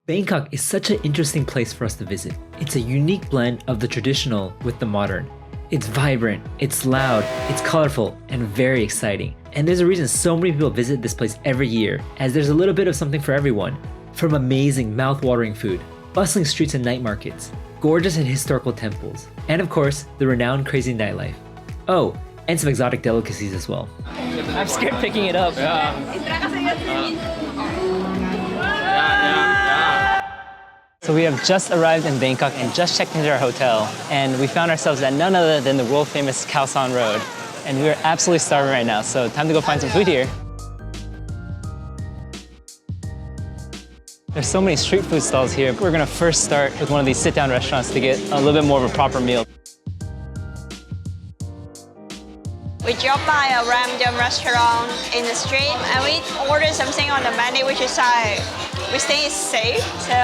Bangkok is such an interesting place for us to visit. It's a unique blend of the traditional with the modern. It's vibrant, it's loud, it's colorful, and very exciting. And there's a reason so many people visit this place every year, as there's a little bit of something for everyone. From amazing, mouth-watering food, bustling streets and night markets, gorgeous and historical temples, and of course, the renowned crazy nightlife. Oh, and some exotic delicacies as well. I'm scared picking it up. So we have just arrived in Bangkok and just checked into our hotel, and we found ourselves at none other than the world-famous Khao San Road. And we are absolutely starving right now, so time to go find some food here. There's so many street food stalls here. We're gonna first start with one of these sit-down restaurants to get a little bit more of a proper meal. We dropped by a random restaurant in the street and we ordered something on the menu which is we think it's safe. So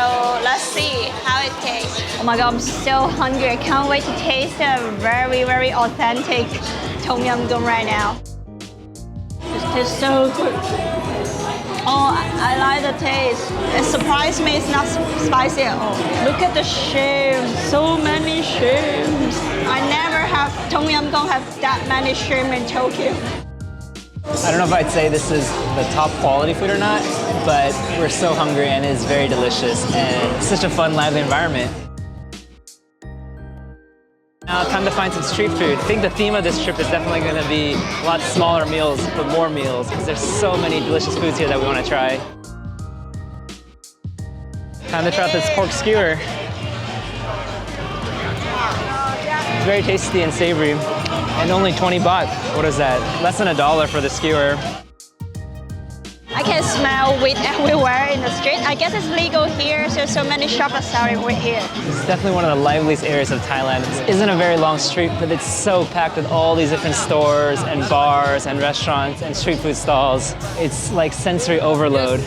let's see how it tastes. Oh my god, I'm so hungry. I can't wait to taste the very, very authentic Tom Yum Goong right now. It tastes so good. Oh, I like the taste. It surprised me it's not spicy at all. Look at the shrimp, so many shrimps. I never have Tom Yum Goong have that many shrimp in Tokyo. I don't know if I'd say this is the top quality food or not, but we're so hungry and it's very delicious and it's such a fun, lively environment. Now time to find some street food. I think the theme of this trip is definitely going to be a lot smaller meals, but more meals, because there's so many delicious foods here that we want to try. Time to try out this pork skewer. It's very tasty and savory, and only 20 baht. What is that? Less than $1 for the skewer. I can smell wheat everywhere in the street. I guess it's legal here, so many shops are selling wheat here. It's definitely one of the liveliest areas of Thailand. It isn't a very long street, but it's so packed with all these different stores and bars and restaurants and street food stalls. It's like sensory overload.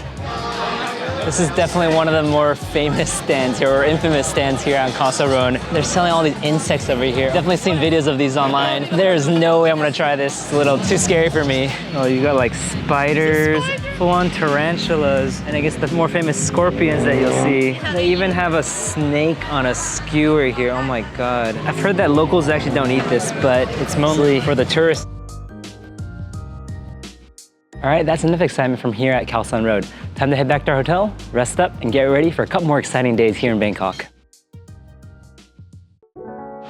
This is definitely one of the more famous stands here, or infamous stands here on Khao San Road. They're selling all these insects over here. Definitely seen videos of these online. There's no way I'm gonna try this. It's a little too scary for me. Oh, you got like spiders, full-on tarantulas, and I guess the more famous scorpions that you'll see. They even have a snake on a skewer here. Oh my God. I've heard that locals actually don't eat this, but it's mostly for the tourists. All right, that's enough excitement from here at Khao San Road. Time to head back to our hotel, rest up, and get ready for a couple more exciting days here in Bangkok.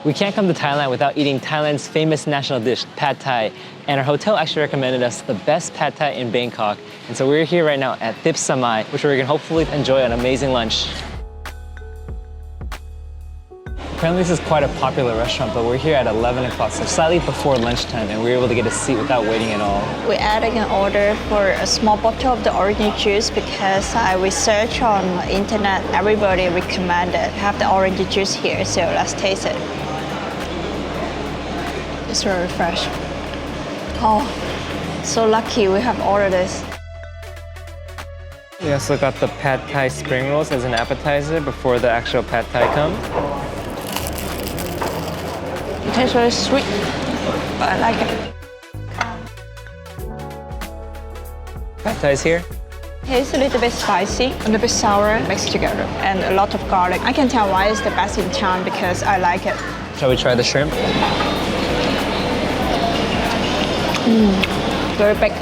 We can't come to Thailand without eating Thailand's famous national dish, Pad Thai. And our hotel actually recommended us the best Pad Thai in Bangkok. And so we're here right now at Thip Samai, which we're gonna hopefully enjoy an amazing lunch. Apparently this is quite a popular restaurant, but we're here at 11 o'clock, so slightly before lunchtime, and we were able to get a seat without waiting at all. We're adding an order for a small bottle of the orange juice because I researched on the internet. Everybody recommended have the orange juice here, so let's taste it. It's very fresh. Oh, so lucky we have ordered this. We also got the Pad Thai spring rolls as an appetizer before the actual Pad Thai comes. It tastes very sweet, but I like it. Pad Thai's here. It's a little bit spicy, a little bit sour, mixed together, and a lot of garlic. I can tell why it's the best in town because I like it. Shall we try the shrimp? Very big.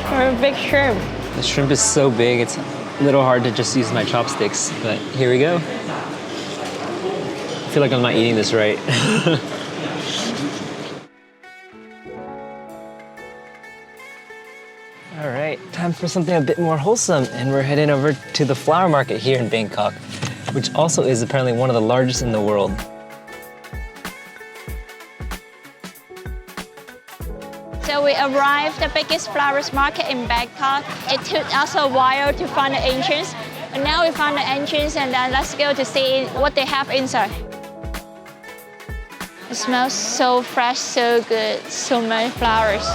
Very big shrimp. The shrimp is so big, it's a little hard to just use my chopsticks, but here we go. I feel like I'm not eating this right. All right, time for something a bit more wholesome, and we're heading over to the flower market here in Bangkok, which also is apparently one of the largest in the world. So we arrived at the biggest flowers market in Bangkok. It took us a while to find the entrance, but now we found the entrance, and then let's go to see what they have inside. It smells so fresh, so good, so many flowers.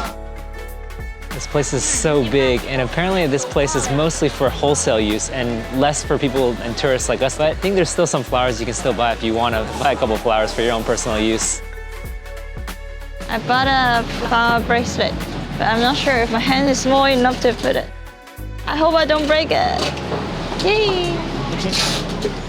This place is so big, and apparently this place is mostly for wholesale use and less for people and tourists like us. But I think there's still some flowers you can still buy if you want to buy a couple flowers for your own personal use. I bought a flower bracelet, but I'm not sure if my hand is small enough to put it. I hope I don't break it. Yay!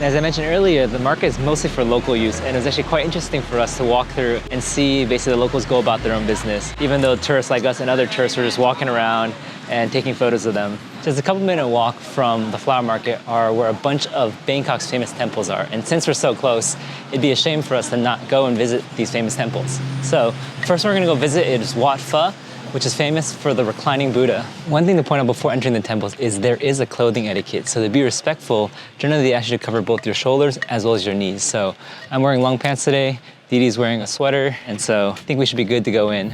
As I mentioned earlier, the market is mostly for local use, and it was actually quite interesting for us to walk through and see basically the locals go about their own business, even though tourists like us and other tourists were just walking around and taking photos of them. Just a couple-minute walk from the flower market are where a bunch of Bangkok's famous temples are, and since we're so close, it'd be a shame for us to not go and visit these famous temples. So, first one we're gonna go visit is Wat Pho, which is famous for the reclining Buddha. One thing to point out before entering the temples is there is a clothing etiquette. So to be respectful, generally they ask you to cover both your shoulders as well as your knees. So I'm wearing long pants today, Didi's wearing a sweater, and so I think we should be good to go in.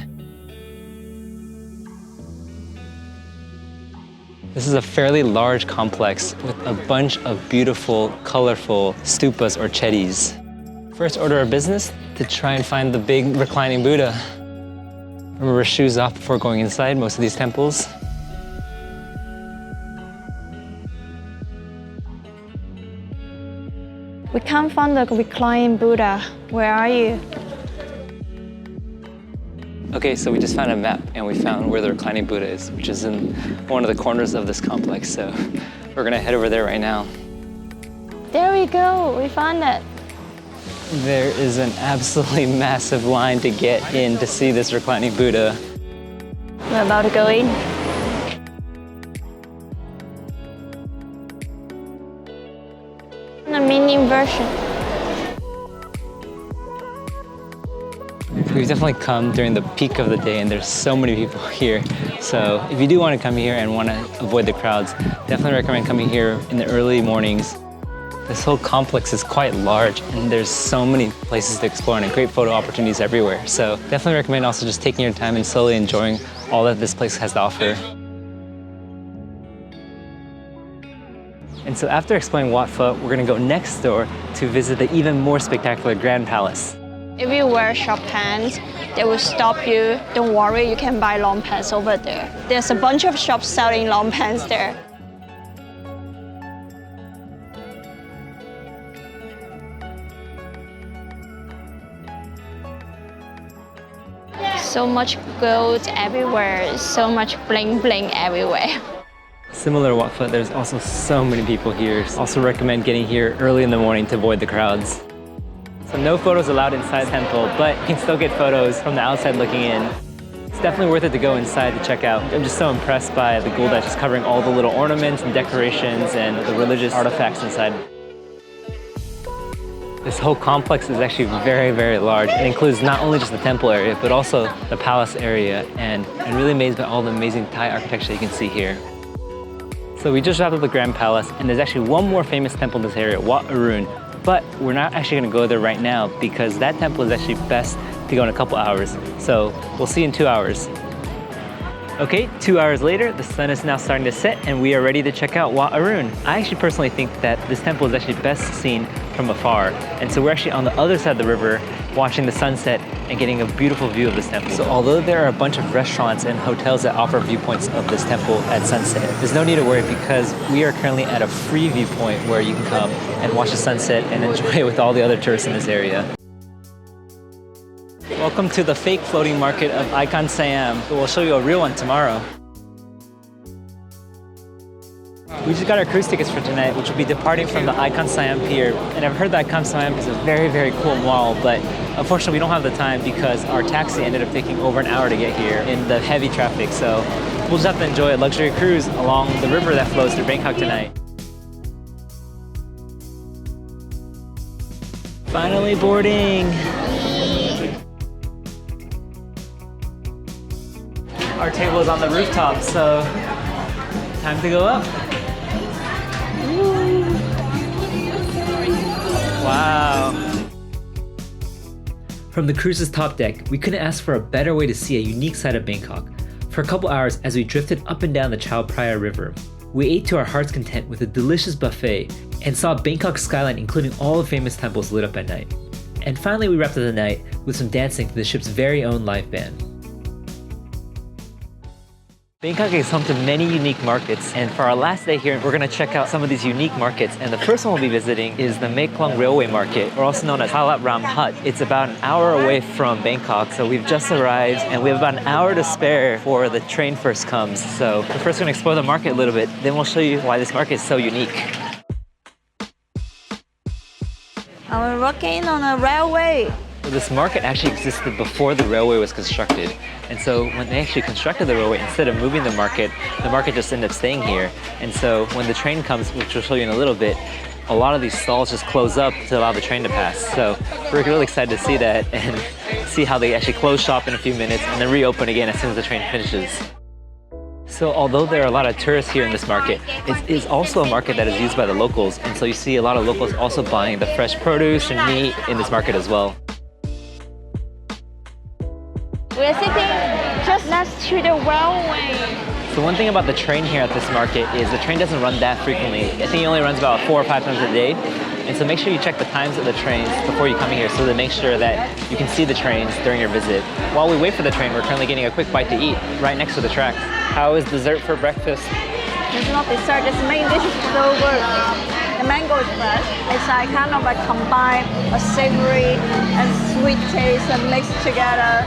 This is a fairly large complex with a bunch of beautiful, colorful stupas or chetties. First order of business, to try and find the big reclining Buddha. Remember, shoes off before going inside most of these temples. We can't find the reclining Buddha. Where are you? Okay, so we just found a map and we found where the reclining Buddha is, which is in one of the corners of this complex. So we're gonna head over there right now. There we go, we found it. There is an absolutely massive line to get in to see this reclining Buddha. We're about to go in. The mini version. We've definitely come during the peak of the day and there's so many people here. So if you do want to come here and want to avoid the crowds, definitely recommend coming here in the early mornings. This whole complex is quite large and there's so many places to explore and great photo opportunities everywhere. So definitely recommend also just taking your time and slowly enjoying all that this place has to offer. And so after exploring Wat Pho, we're gonna go next door to visit the even more spectacular Grand Palace. If you wear short pants, they will stop you. Don't worry, you can buy long pants over there. There's a bunch of shops selling long pants there. So much gold everywhere, so much bling bling everywhere. Similar to Wat Pho, there's also so many people here. Also recommend getting here early in the morning to avoid the crowds. So no photos allowed inside the temple, but you can still get photos from the outside looking in. It's definitely worth it to go inside to check out. I'm just so impressed by the gold that's just covering all the little ornaments and decorations and the religious artifacts inside. This whole complex is actually very, very large. It includes not only just the temple area, but also the palace area, and I'm really amazed by all the amazing Thai architecture you can see here. So we just wrapped up the Grand Palace, and there's actually one more famous temple in this area, Wat Arun, but we're not actually gonna go there right now because that temple is actually best to go in a couple hours. So we'll see you in 2 hours. Okay, 2 hours later, the sun is now starting to set and we are ready to check out Wat Arun. I actually personally think that this temple is actually best seen from afar. And so we're actually on the other side of the river watching the sunset and getting a beautiful view of this temple. So although there are a bunch of restaurants and hotels that offer viewpoints of this temple at sunset, there's no need to worry because we are currently at a free viewpoint where you can come and watch the sunset and enjoy it with all the other tourists in this area. Welcome to the fake floating market of Iconsiam. We'll show you a real one tomorrow. We just got our cruise tickets for tonight, which will be departing from the Iconsiam pier. And I've heard that Iconsiam is a very, very cool mall, but unfortunately we don't have the time because our taxi ended up taking over an hour to get here in the heavy traffic. So we'll just have to enjoy a luxury cruise along the river that flows through Bangkok tonight. Finally boarding. Our table is on the rooftop, so time to go up. Wow. From the cruise's top deck, we couldn't ask for a better way to see a unique side of Bangkok. For a couple hours as we drifted up and down the Chao Phraya River, we ate to our heart's content with a delicious buffet and saw Bangkok's skyline including all the famous temples lit up at night. And finally we wrapped up the night with some dancing to the ship's very own live band. Bangkok is home to many unique markets, and for our last day here, we're going to check out some of these unique markets. And the first one we'll be visiting is the Maeklong Railway Market, or also known as Khao San Road. It's about an hour away from Bangkok, so we've just arrived, and we have about an hour to spare before the train first comes. So we're first going to explore the market a little bit, then we'll show you why this market is so unique. We're working on a railway. So this market actually existed before the railway was constructed. And so when they actually constructed the railway, instead of moving the market just ended up staying here. And so when the train comes, which we'll show you in a little bit, a lot of these stalls just close up to allow the train to pass. So we're really excited to see that and see how they actually close shop in a few minutes and then reopen again as soon as the train finishes. So although there are a lot of tourists here in this market, it is also a market that is used by the locals. And so you see a lot of locals also buying the fresh produce and meat in this market as well. We're sitting just next to the railway. So one thing about the train here at this market is the train doesn't run that frequently. I think it only runs about 4 or 5 times a day. And so make sure you check the times of the trains before you come here so to make sure that you can see the trains during your visit. While we wait for the train, we're currently getting a quick bite to eat right next to the tracks. How is dessert for breakfast? It's not dessert, it's main dish is so good. The mango is fresh. It's like kind of like combine a savory and sweet taste and mixed together.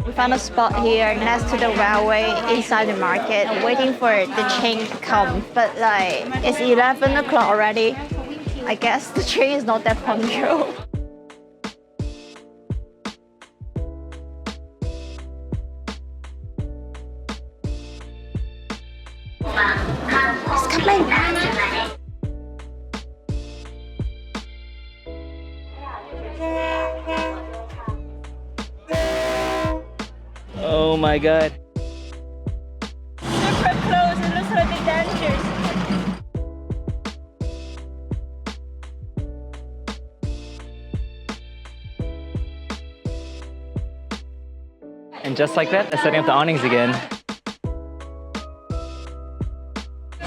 We found a spot here next to the railway inside the market. I'm waiting for the train to come, but like it's 11 o'clock already. I guess the train is not that punctual. It's coming. Oh my god. Super close, it looks like a dangerous. And just like that, they're setting up the awnings again.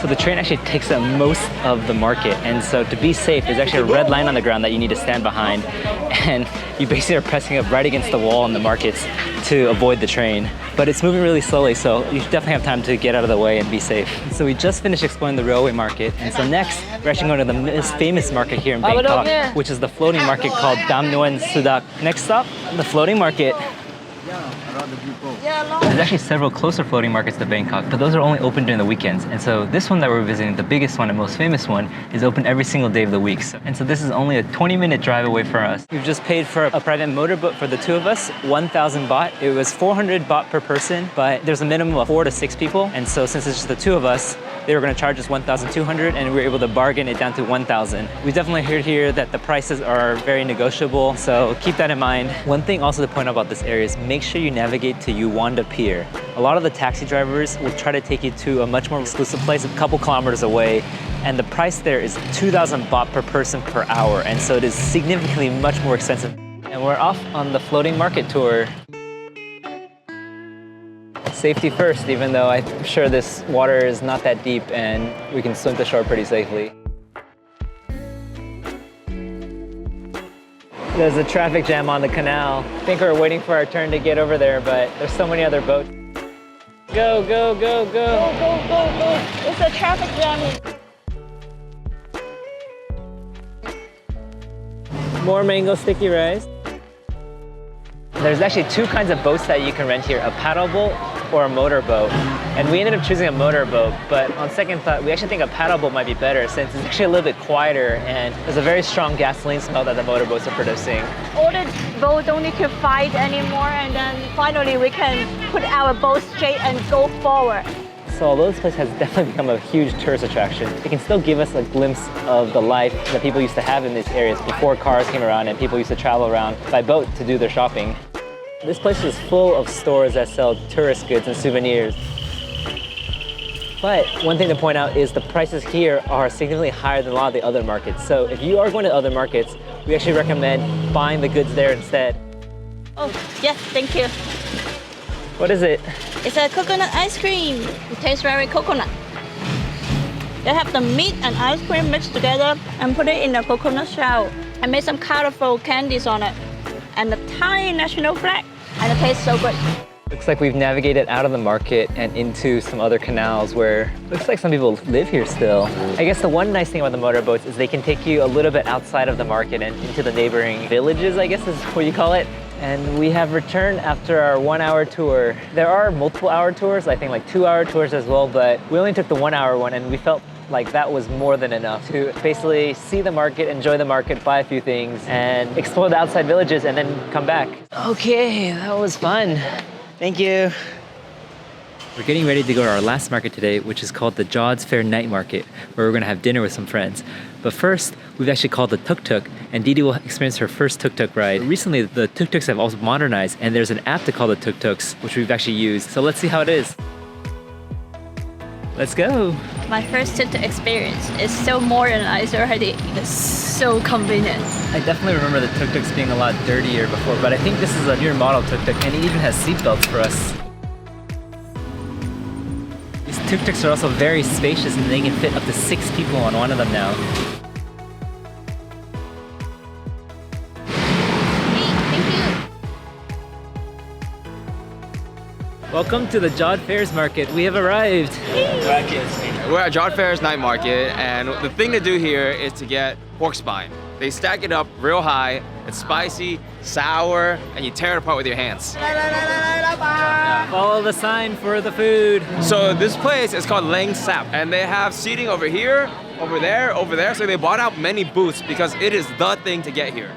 So the train actually takes up most of the market, and so to be safe, there's actually a red line on the ground that you need to stand behind, and you basically are pressing up right against the wall in the markets to avoid the train. But it's moving really slowly, so you definitely have time to get out of the way and be safe. So we just finished exploring the railway market, and so next, we're actually going to the most famous market here in Bangkok, which is the floating market called Dam Nuan Sudak. Next stop, the floating market. There's actually several closer floating markets to Bangkok, but those are only open during the weekends. And so this one that we're visiting, the biggest one and most famous one, is open every single day of the week. And so this is only a 20-minute drive away for us. We've just paid for a private motorboat for the two of us, 1,000 baht. It was 400 baht per person, but there's a minimum of 4 to 6 people. And so since it's just the two of us, they were going to charge us 1,200, and we were able to bargain it down to 1,000. We definitely heard here that the prices are very negotiable, so keep that in mind. One thing also to point out about this area is make sure you navigate to Uwanda Pier. A lot of the taxi drivers will try to take you to a much more exclusive place a couple kilometers away, and the price there is 2,000 baht per person per hour, and so it is significantly much more expensive. And we're off on the floating market tour. Safety first, even though I'm sure this water is not that deep and we can swim to shore pretty safely. There's a traffic jam on the canal. I think we're waiting for our turn to get over there, but there's so many other boats. Go, go, go, go. Go, go, go, go. It's a traffic jam. More mango sticky rice. There's actually 2 kinds of boats that you can rent here, a paddle boat or a motorboat. And we ended up choosing a motorboat, but on second thought, we actually think a paddle boat might be better since it's actually a little bit quieter and there's a very strong gasoline smell that the motorboats are producing. All the boats don't need to fight anymore, and then finally we can put our boat straight and go forward. So although this place has definitely become a huge tourist attraction, it can still give us a glimpse of the life that people used to have in these areas before cars came around and people used to travel around by boat to do their shopping. This place is full of stores that sell tourist goods and souvenirs. But one thing to point out is the prices here are significantly higher than a lot of the other markets. So if you are going to other markets, we actually recommend buying the goods there instead. Oh, yes, thank you. What is it? It's a coconut ice cream. It tastes very coconut. They have the meat and ice cream mixed together and put it in a coconut shell. I made some colorful candies on it and the Thai national flag, and it tastes so good. Looks like we've navigated out of the market and into some other canals where looks like some people live here still. I guess the one nice thing about the motorboats is they can take you a little bit outside of the market and into the neighboring villages, I guess is what you call it. And we have returned after our 1 hour tour. There are multiple hour tours, I think like 2 hour tours as well, but we only took the 1 hour one and we felt like that was more than enough to basically see the market, enjoy the market, buy a few things, and explore the outside villages and then come back. Okay, that was fun. Thank you. We're getting ready to go to our last market today, which is called the Jodd's Fair Night Market, where we're gonna have dinner with some friends. But first, we've actually called the Tuktuk, and Didi will experience her first Tuktuk ride. Recently, the Tuktuks have also modernized, and there's an app to call the Tuktuks, which we've actually used. So let's see how it is. Let's go. My first Tuktuk experience is so modernized already. It's so convenient. I definitely remember the Tuktuks being a lot dirtier before, but I think this is a newer model Tuktuk, and it even has seatbelts for us. These Tuktuks are also very spacious, and they can fit up to 6 people on one of them now. Welcome to the Jodd Fairs Market. We have arrived. We're at Jodd Fairs Night Market, and the thing to do here is to get pork spine. They stack it up real high. It's spicy, sour, and you tear it apart with your hands. Follow the sign for the food. So this place is called Lang Sap, and they have seating over here, over there, over there. So they bought out many booths because it is the thing to get here.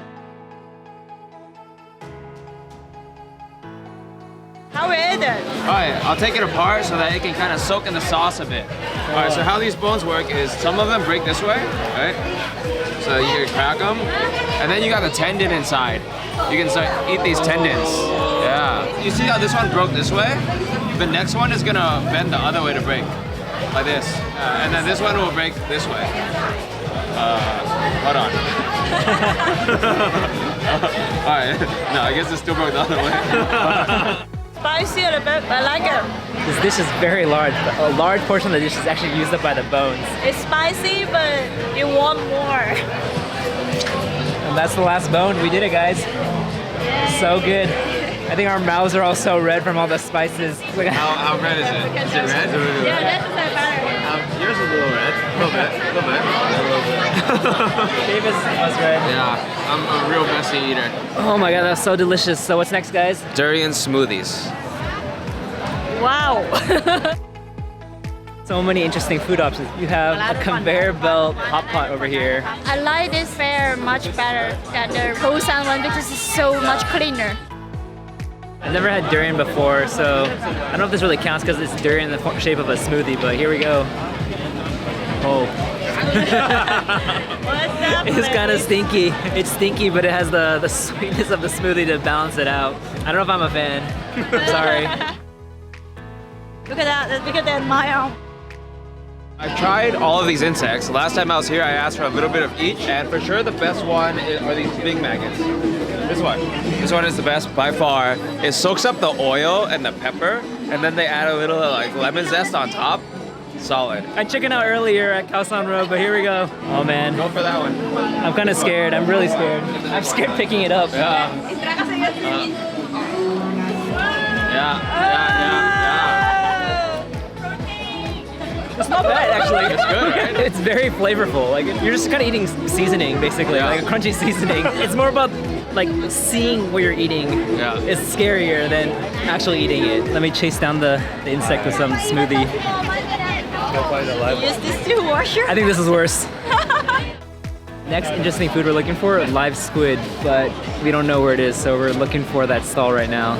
How is it? Alright, I'll take it apart so that it can kind of soak in the sauce a bit. Alright, so how these bones work is some of them break this way, right? So you can crack them, and then you got the tendon inside. You can start eat these tendons. Yeah. You see how this one broke this way? The next one is gonna bend the other way to break, like this. And then this one will break this way. Hold on. Alright, no, I guess it still broke the other way. Spicy a little bit, but I like it. This dish is very large. A large portion of the dish is actually used up by the bones. It's spicy, but you want more. And that's the last bone. We did it, guys. So good. I think our mouths are all so red from all the spices. Look at How red is it? Is it red? Yeah, that's better. Yours is a little red. A little bit. Davis was red. Yeah, I'm a real messy eater. Oh my god, that's so delicious. So what's next, guys? Durian smoothies. Wow. So many interesting food options. You have a conveyor belt hot pot over here. I like this fair much better than the Khao San one because it's so much cleaner. I've never had durian before, so I don't know if this really counts because it's durian in the shape of a smoothie, but here we go. Oh. It's kind of stinky. It's stinky, but it has the sweetness of the smoothie to balance it out. I don't know if I'm a fan. Sorry. Look at that, it's bigger than my arm. I've tried all of these insects. Last time I was here, I asked for a little bit of each, and for sure the best one are these big maggots. This one. This one is the best by far. It soaks up the oil and the pepper, and then they add a little like lemon zest on top. Solid. I chickened out earlier at Khao San Road, but here we go. Oh man. Go for that one. I'm kind of scared. I'm really scared. I'm scared picking it up. Yeah. It's not bad actually. It's good, right? It's very flavorful. Like you're just kind of eating seasoning basically, Yeah. like a crunchy seasoning. It's more about like seeing what you're eating. Yeah. It's scarier than actually eating it. Let me chase down the insect with some smoothie. Use this dishwasher? I think this is worse. Next interesting food we're looking for, live squid, but we don't know where it is, so we're looking for that stall right now.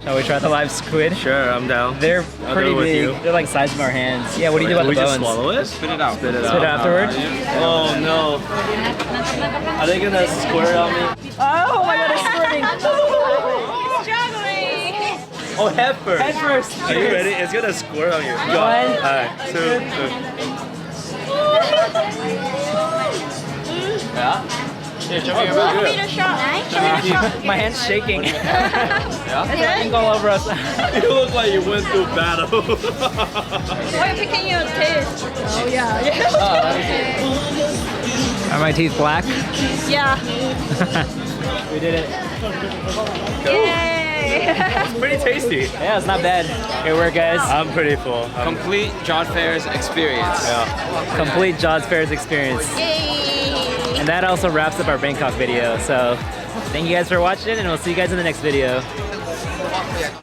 Shall we try the live squid? Sure, I'm down. They're pretty with big. you. They're like the size of our hands. Yeah, what do you do about the bones? it? Spit it out. Spit it Spit it afterwards? Oh no. Are they gonna squirt on me? Oh my god, it's squirting! Struggling. Oh, head first. Head first. Are you ready? It's gonna squirt on you. Go. One. Alright, 2, 3. Yeah? Here, show me your mouth. Show me the shot. Show me the shot. My hand's shaking. Yeah? Ink all over us. You look like you went through battle. Why are you picking your teeth? Oh yeah. Are my teeth black? Yeah. We did it. Yay. It's pretty tasty. Yeah, it's not bad. Here we are, guys. I'm pretty full. Complete Jodd Fair's experience. Yeah. Complete Jodd Fair's experience. And that also wraps up our Bangkok video. So thank you guys for watching, and we'll see you guys in the next video.